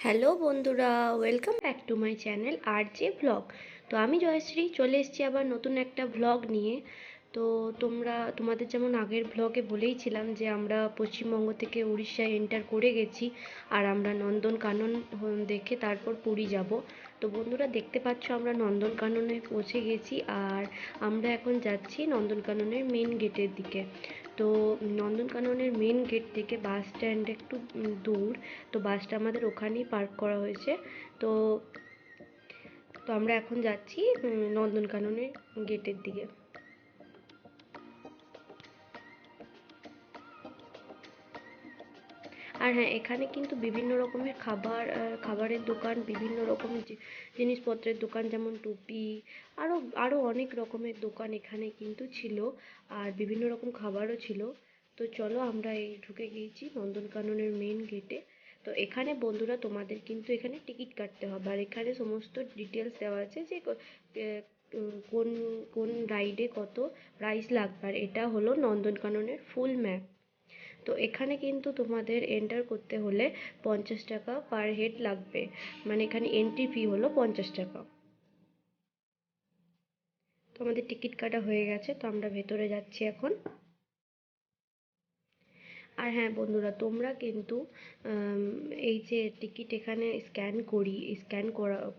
Hello বন্ধুরা, welcome back to my channel R J vlog. তো আমি জয়শ্রী চলে এসেছি আবার নতুন একটা ভ্লগ নিয়ে। তো তোমাদের যেমন আগের ভ্লগে বলেইছিলাম যে আমরা পশ্চিমবঙ্গ থেকে উড়িষ্যায় এন্টার করে গেছি, আর আমরা নন্দনকানন দেখে তারপর পুরী যাব। তো বন্ধুরা দেখতে পাচ্ছ আমরা নন্দনকাননে পৌঁছে গেছি, আর আমরা এখন যাচ্ছি নন্দনকাননের মেন গেটের দিকে। তো নন্দনকাননের মেন গেট থেকে বাস স্ট্যান্ড একটু দূর। তো বাসটা আমাদের ওখানেই পার্ক করা হয়েছে। তো তো আমরা এখন যাচ্ছি নন্দনকাননের গেটের দিকে। আর হ্যাঁ, এখানে কিন্তু বিভিন্ন রকমের খাবারের দোকান, বিভিন্ন রকমের জিনিসপত্রের দোকান, যেমন টুপি, আরও আরও অনেক রকমের দোকান এখানে কিন্তু ছিল, আর বিভিন্ন রকম খাবারও ছিল। তো চলো, আমরা এই ঢুকে গিয়েছি নন্দনকাননের মেন গেটে। তো এখানে বন্ধুরা তোমাদের কিন্তু এখানে টিকিট কাটতে হবে, আর এখানে সমস্ত ডিটেলস দেওয়া আছে যে কোন কোন রাইডে কত প্রাইস লাগবে, আর এটা হলো নন্দনকাননের ফুল ম্যাপ। তো এখানে কিন্তু তোমাদের এন্টার করতে হলে 50 টাকা পার হেড লাগবে, মানে এখানে এন্ট্রি ফি হলো 50 টাকা। তো আমাদের টিকিট কাটা হয়ে গেছে, তো আমরা ভেতরে যাচ্ছি এখন। আর হ্যাঁ বন্ধুরা, তোমরা কিন্তু এই যে টিকিট এখানে স্ক্যান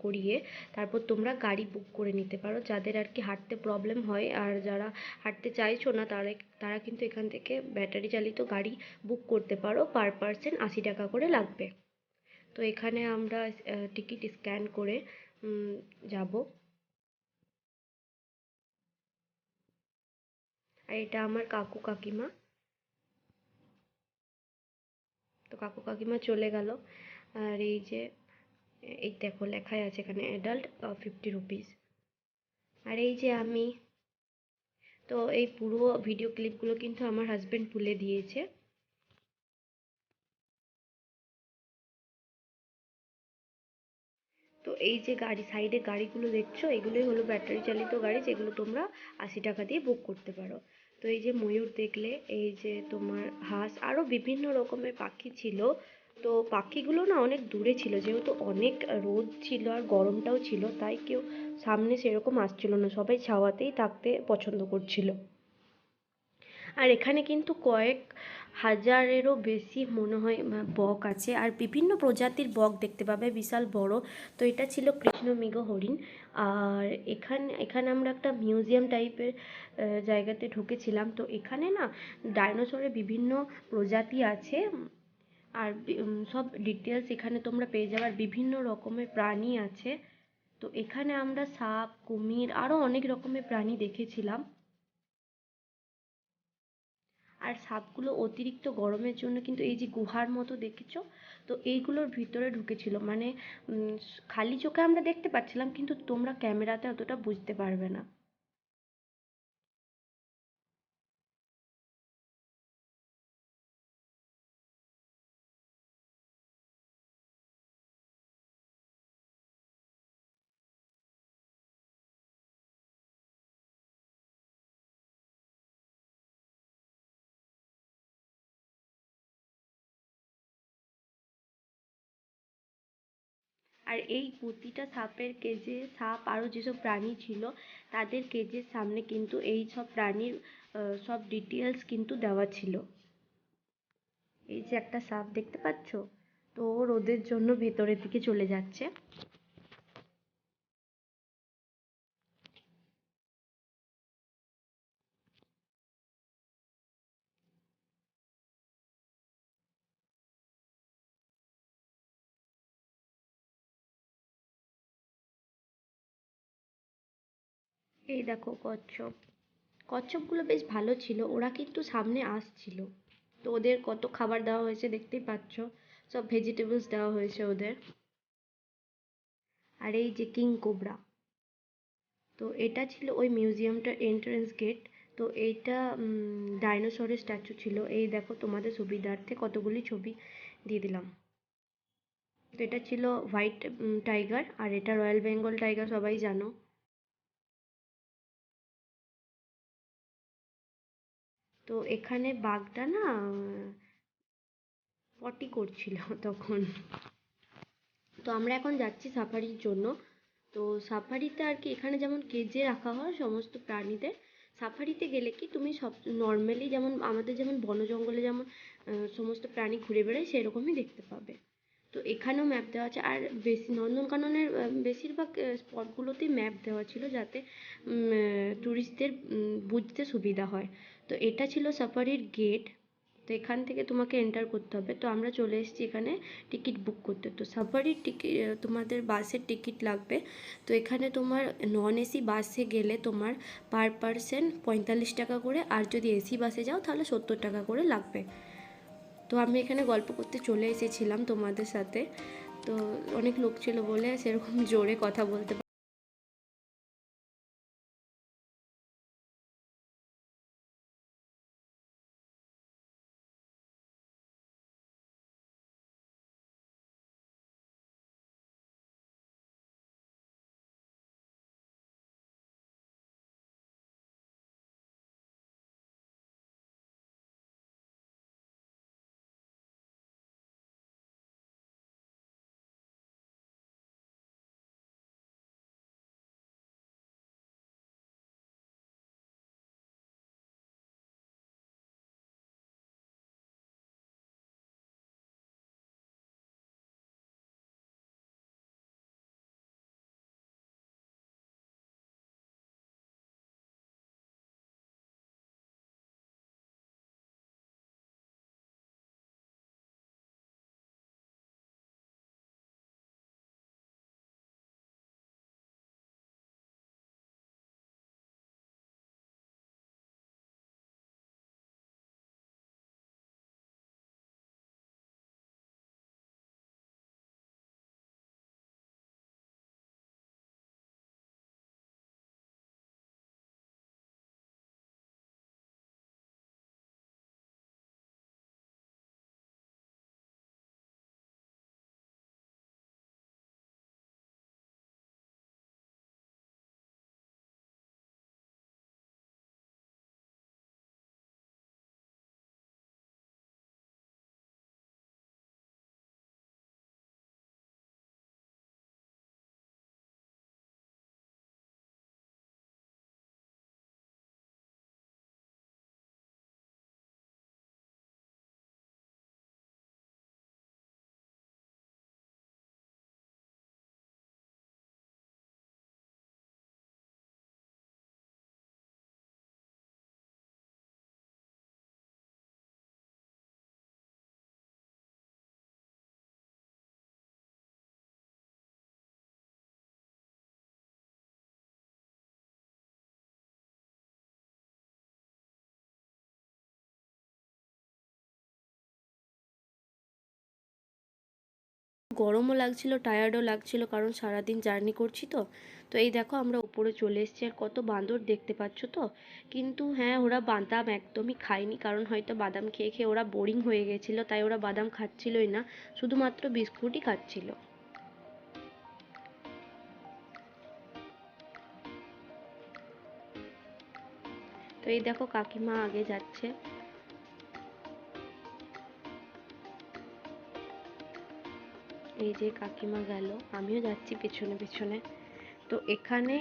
করিয়ে তারপর তোমরা গাড়ি বুক করে নিতে পারো, যাদের আর কি হাঁটতে প্রবলেম হয়, আর যারা হাঁটতে চাইছো না তারা তারা কিন্তু এখান থেকে ব্যাটারি চালিত গাড়ি বুক করতে পারো। পার পার্সন 80 টাকা করে লাগবে। তো এখানে আমরা টিকিট স্ক্যান করে যাব। আর এটা আমার কাকু কাকিমা। তো কাকু কাকিমা চলে গেল। আর এই যে এই দেখো লেখাই আছে এখানে অ্যাডাল্ট 50 রুপিস। আর এই যে আমি, তো এই পুরো ভিডিও ক্লিপগুলো কিন্তু আমার হাজব্যান্ড তুলে দিয়েছে। তো এই যে সাইডে গাড়িগুলো দেখছো, এগুলোই হলো ব্যাটারি চালিত গাড়ি, যেগুলো তোমরা 80 টাকা দিয়ে বুক করতে পারো। তো এই যে ময়ূর দেখলে, এই যে তোমার হাঁস, আরও বিভিন্ন রকমের পাখি ছিল। তো পাখিগুলো না অনেক দূরে ছিল, যেহেতু অনেক রোদ ছিল আর গরমটাও ছিল, তাই কেউ সামনে সেরকম আসছিল না, সবাই ছাওয়াতেই থাকতে পছন্দ করছিল। আর এখানে কিন্তু কয়েক হাজারেরও বেশি মনে হয় বক আছে, আর বিভিন্ন প্রজাতির বক দেখতে পাবে, বিশাল বড়। তো এটা ছিল কৃষ্ণমৃগ হরিণ। আর এখানে আমরা একটা মিউজিয়াম টাইপের জায়গাতে ঢুকেছিলাম। তো এখানে না ডাইনোসরের বিভিন্ন প্রজাতি আছে, আর সব ডিটেলস এখানে তোমরা পেয়ে যাবে, আর বিভিন্ন রকমের প্রাণী আছে। তো এখানে আমরা সাপ, কুমির, আরও অনেক রকমের প্রাণী দেখেছিলাম। আর সাপগুলো অতিরিক্ত গরমের জন্য কিন্তু এই যে গুহার মতো দেখেছো, তো এইগুলোর ভিতরে ঢুকেছিল, মানে খালি চোখে আমরা দেখতে পাচ্ছিলাম, কিন্তু তোমরা ক্যামেরাতে অতটা বুঝতে পারবে না। আর এই প্রতিটা সাপের কেজে, সাপ আরও যেসব প্রাণী ছিল তাদের কেজের সামনে কিন্তু এই সব প্রাণীর সব ডিটেলস কিন্তু দেওয়া ছিল। এই যে একটা সাপ দেখতে পাচ্ছ, তো ও রোদের জন্য ভেতরের দিকে চলে যাচ্ছে। এই দেখো কচ্ছপ, কচ্ছপগুলো বেশ ভালো ছিল, ওরা কিন্তু সামনে আসছিল। তো ওদের কত খাবার দেওয়া হয়েছে দেখতেই পাচ্ছ, সব ভেজিটেবলস দেওয়া হয়েছে ওদের। আর এই যে কিং কোবরা, তো এটা ছিল ওই মিউজিয়ামটার এন্ট্রান্স গেট। তো এইটা ডাইনোসরের স্ট্যাচু ছিল, এই দেখো তোমাদের সুবিধার্থে কতগুলি ছবি দিয়ে দিলাম। তো এটা ছিল হোয়াইট টাইগার, আর এটা রয়্যাল বেঙ্গল টাইগার, সবাই জানো। তো এখানে বাঘটা না পটি করছিল তখন। তো আমরা এখন যাচ্ছি সাফারির জন্য। তো সাফারিতে আর কি এখানে যেমন কেজে রাখা হয় সমস্ত প্রাণীদের, সাফারিতে গেলে কি তুমি সব নর্মালি যেমন আমাদের যেমন বন জঙ্গলে যেমন সমস্ত প্রাণী ঘুরে বেড়ায় সেরকমই দেখতে পাবে। তো এখানেও ম্যাপ দেওয়া আছে, আর বেশি নন্দনকাননের বেশিরভাগ স্পটগুলোতেই ম্যাপ দেওয়া ছিল যাতে ট্যুরিস্টদের বুঝতে সুবিধা হয়। তো এটা ছিল সাফারির গেট। তো এখান থেকে তোমাকে এন্টার করতে হবে। তো আমরা চলে এসেছি এখানে টিকিট বুক করতে। তো সাফারির টিকিট তোমাদের বাসের টিকিট লাগবে। তো এখানে তোমার নন এসি বাসে গেলে তোমার পার পারসন 45 টাকা করে, আর যদি এসি বাসে যাও তাহলে 70 টাকা করে লাগবে। তো আমি এখানে গল্প করতে চলে এসেছিলাম তোমাদের সাথে। তো অনেক লোক ছিল বলে সেরকম জোরে কথা বলতে গরমও লাগছিল, টায়ার্ডও লাগছিল, কারণ সারাদিন জার্নি করছি তো। তো এই দেখো আমরা উপরে চলে এসেছি, আর কত বাঁদর দেখতে পাচ্ছ তো। কিন্তু হ্যাঁ, ওরা বাদাম একদমই খায়নি, কারণ হয়তো বাদাম খেয়ে খেয়ে ওরা বোরিং হয়ে গেছিলো, তাই ওরা বাদাম খাচ্ছিলই না, শুধুমাত্র বিস্কুটই খাচ্ছিল। তো এই দেখো কাকিমা আগে যাচ্ছে। এই যে কাকিমা গেল, আমিও যাচ্ছি পেছনে পেছনে। তো এখানে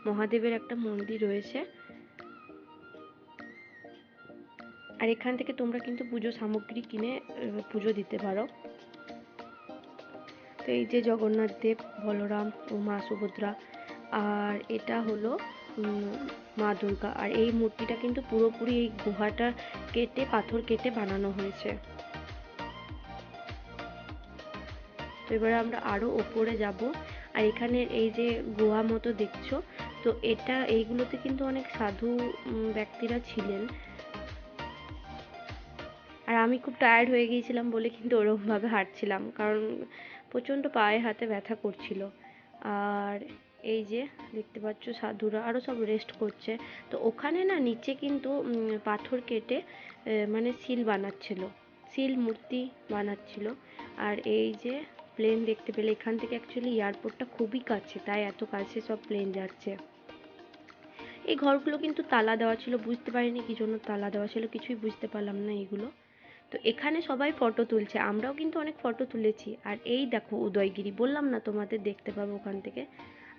মহাদেবের একটা মন্দির রয়েছে, আর এখান থেকে তোমরা কিন্তু পুজো সামগ্রী কিনে পুজো দিতে পারো। তো এই যে জগন্নাথ দেব, বলরাম ও মা সুভদ্রা, আর এটা হলো মা দুর্গা। আর এই মূর্তিটা কিন্তু পুরোপুরি এই গুহাটা কেটে, পাথর কেটে বানানো হয়েছে। তো এবারে আমরা আরো ওপরে যাব। আর এখানে এই যে গুহা মতো দেখছো, তো এটা এইগুলোতে কিন্তু অনেক সাধু ব্যক্তিরা ছিলেন। আর আমি খুব টায়ার্ড হয়ে গিয়েছিলাম বলে কিন্তু ওরকমভাবে হাঁটছিলাম, কারণ প্রচণ্ড পায়ে হাতে ব্যথা করছিল। আর এই যে দেখতে পাচ্ছ সাধুরা আরও সব রেস্ট করছে। তো ওখানে না নিচে কিন্তু পাথর কেটে মানে শিল বানাচ্ছিল, শিল মূর্তি বানাচ্ছিল। আর এই যে প্লেন দেখতে পেলে, এখান থেকে অ্যাকচুয়ালি এয়ারপোর্টটা খুবই কাছে, তাই এত কাছে সব প্লেন যাচ্ছে। এই ঘরগুলো কিন্তু তালা দেওয়া ছিল, বুঝতে পারিনি কি জন্য তালা দেওয়া ছিল, কিছুই বুঝতে পারলাম না এগুলো। তো এখানে সবাই ফটো তুলছে, আমরাও কিন্তু অনেক ফটো তুলেছি। আর এই দেখো উদয়গিরি, বললাম না তোমাদের, দেখতে পাবো ওখান থেকে।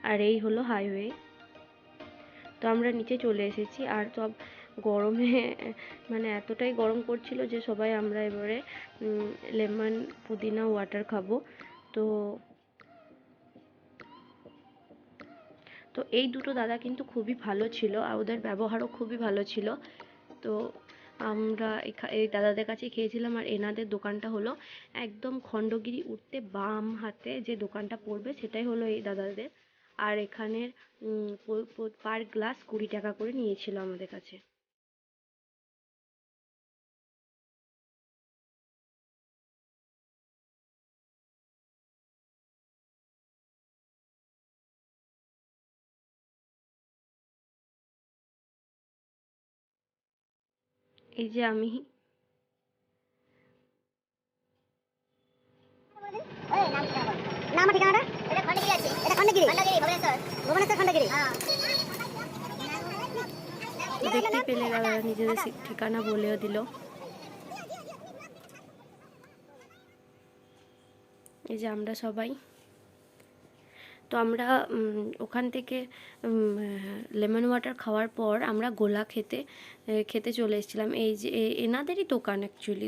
আর এই হলো হাইওয়ে। তো আমরা নিচে চলে এসেছি। আর সব গরমে মানে এতটাই গরম করছিল যে সবাই আমরা এবারে লেমন পুদিনা ওয়াটার খাবো। তো তো এই দুটো দাদা কিন্তু খুবই ভালো ছিল আর ওদের ব্যবহারও খুবই ভালো ছিল। তো আমরা এই দাদাদের কাছে খেয়েছিলাম। আর এনাদের দোকানটা হলো একদম খণ্ডগিরি উঠতে বাম হাতে যে দোকানটা পড়বে সেটাই হলো এই দাদাদের। আর এখানের পার গ্লাস 20 টাকা করে নিয়েছিল আমাদের কাছে। এই যে আমি নাম ঠিকানাটা? এটা খন্ডগিরি আছে। এটা খন্ডগিরি? খন্ডগিরি, ভুবনেশ্বর। ভুবনেশ্বর খন্ডগিরি? হ্যাঁ। দেখতেই পেলে দাদারা নিজেদের ঠিকানা বলেও দিল। এই যে আমরা সবাই, তো আমরা ওখান থেকে লেমন ওয়াটার খাওয়ার পর আমরা গোলা খেতে খেতে চলে এসেছিলাম। এই যে এনাদেরই দোকান অ্যাকচুয়ালি,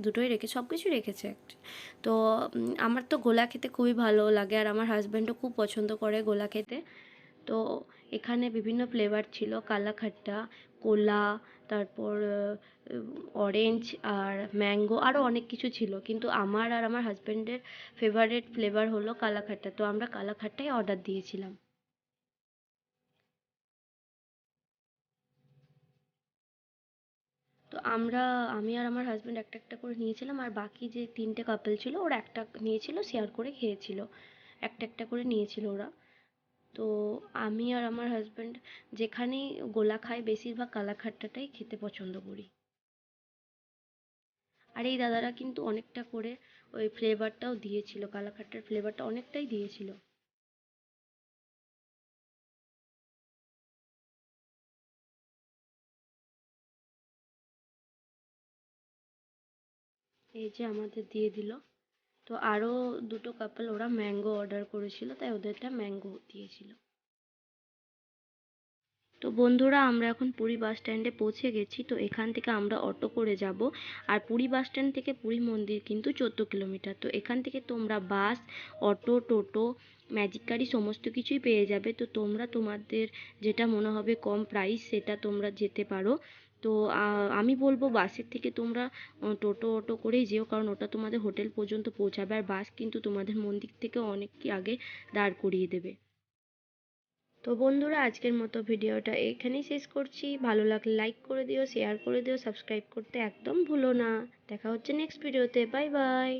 দুটোই রেখে সব কিছুই রেখেছে। তো আমার তো গোলা খেতে খুবই ভালো লাগে আর আমার হাজব্যান্ডও খুব পছন্দ করে গোলা খেতে। তো এখানে বিভিন্ন ফ্লেভার ছিল, কালাখাট্টা, কোলা, তারপর অরেঞ্জ আর ম্যাঙ্গো, আরও অনেক কিছু ছিল। কিন্তু আমার আর আমার হাজব্যান্ডের ফেভারিট ফ্লেভার হলো কালাখাট্টা, তো আমরা কালাখাট্টাই অর্ডার দিয়েছিলাম। তো আমি আর আমার হাজব্যান্ড একটা একটা করে নিয়েছিলাম আর বাকি যে 3টে কাপল ছিল ওরা একটা নিয়েছিল, শেয়ার করে খেয়েছিল, একটা একটা করে নিয়েছিল ওরা। তো আমি আর আমার হাজব্যান্ড যেখানেই গোলা খাই বেশিরভাগ কালাখাট্টাটাই খেতে পছন্দ করি। আর এই দাদারা কিন্তু অনেকটা করে ওই ফ্লেভারটাও দিয়েছিল, কালাখাট্টার ফ্লেভারটা অনেকটাই দিয়েছিল। এই যে আমাদের দিয়ে দিল। তো আরও দুটো কাপল ওরা ম্যাঙ্গো অর্ডার করেছিল, তাই ওদেরটা ম্যাঙ্গো দিয়েছিল। তো বন্ধুরা আমরা এখন পুরী বাস স্ট্যান্ডে পৌঁছে গেছি। তো এখান থেকে আমরা অটো করে যাব। আর পুরী বাস স্ট্যান্ড থেকে পুরী মন্দির কিন্তু 14 কিলোমিটার। তো এখান থেকে তোমরা বাস, অটো, টোটো, ম্যাজিক গাড়ি সমস্ত কিছুই পেয়ে যাবে। তো তোমরা তোমাদের যেটা মনে হবে কম প্রাইস সেটা তোমরা যেতে পারো। তো আমি বলবো বাসের থেকে তোমরা টোটো অটো করেই যেও, কারণ ওটা তোমাদের হোটেল পর্যন্ত পৌঁছাবে। আর বাস কিন্তু তোমাদের মন্দির থেকে অনেক আগে দাঁড় করিয়ে দেবে। তো বন্ধুরা আজকের মতো ভিডিওটা এখানেই শেষ করছি। ভালো লাগলে লাইক করে দিও, শেয়ার করে দিও, সাবস্ক্রাইব করতে একদম ভুলো না। দেখা হচ্ছে নেক্সট ভিডিওতে। Bye bye.